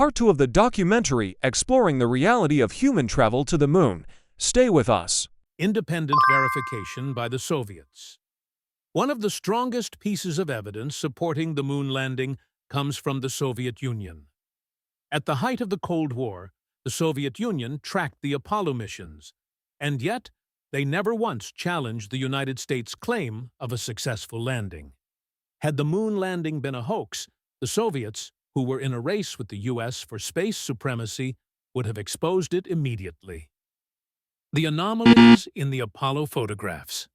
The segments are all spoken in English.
part 2 of the documentary exploring the reality of human travel to the moon. Stay with us. Independent verification by the Soviets. One of the strongest pieces of evidence supporting the moon landing comes from the Soviet Union. At the height of the Cold War, the Soviet Union tracked the Apollo missions, and yet they never once challenged the United States' claim of a successful landing. Had the moon landing been a hoax, the Soviets, who were in a race with the U.S. for space supremacy, would have exposed it immediately. The anomalies in the Apollo photographs.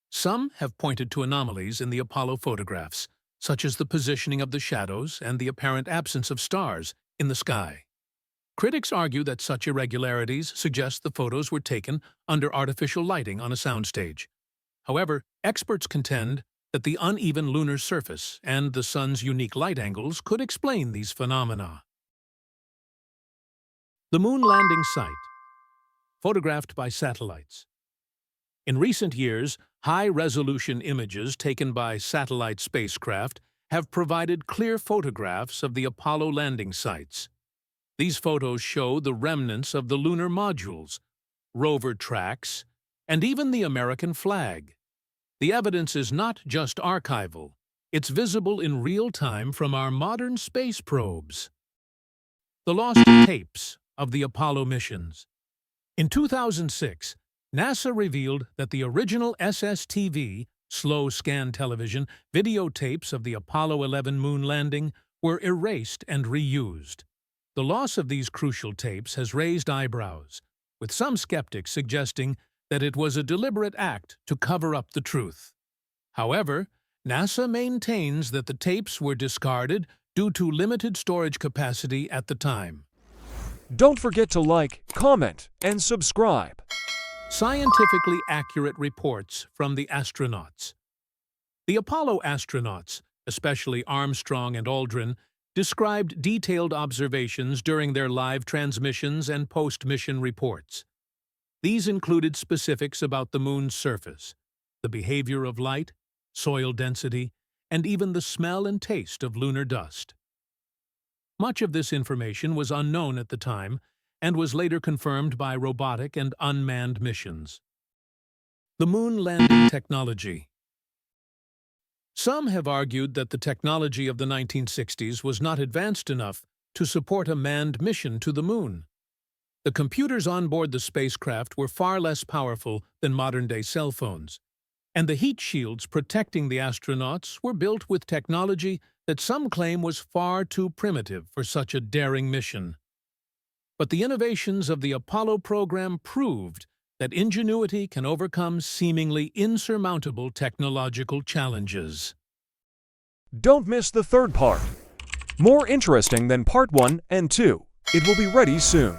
Some have pointed to anomalies in the Apollo photographs, such as the positioning of the shadows and the apparent absence of stars in the sky. Critics argue that such irregularities suggest the photos were taken under artificial lighting on a soundstage. However, experts contend that the uneven lunar surface and the sun's unique light angles could explain these phenomena. The moon landing site, photographed by satellites. In recent years, high-resolution images taken by satellite spacecraft have provided clear photographs of the Apollo landing sites. These photos show the remnants of the lunar modules, rover tracks, and even the American flag. The evidence is not just archival, it's visible in real time from our modern space probes. The lost tapes of the Apollo missions. In 2006, NASA revealed that the original SSTV, slow scan television, videotapes of the Apollo 11 moon landing were erased and reused. The loss of these crucial tapes has raised eyebrows, with some skeptics suggesting that it was a deliberate act to cover up the truth. However, NASA maintains that the tapes were discarded due to limited storage capacity at the time. Don't forget to like, comment, and subscribe. Scientifically accurate reports from the astronauts. The Apollo astronauts, especially Armstrong and Aldrin, described detailed observations during their live transmissions and post-mission reports. These included specifics about the moon's surface, the behavior of light, soil density, and even the smell and taste of lunar dust. Much of this information was unknown at the time and was later confirmed by robotic and unmanned missions. The moon landing technology. Some have argued that the technology of the 1960s was not advanced enough to support a manned mission to the moon. The computers on board the spacecraft were far less powerful than modern-day cell phones, and the heat shields protecting the astronauts were built with technology that some claim was far too primitive for such a daring mission. But the innovations of the Apollo program proved that ingenuity can overcome seemingly insurmountable technological challenges. Don't miss the third part. More interesting than part 1 and 2. It will be ready soon.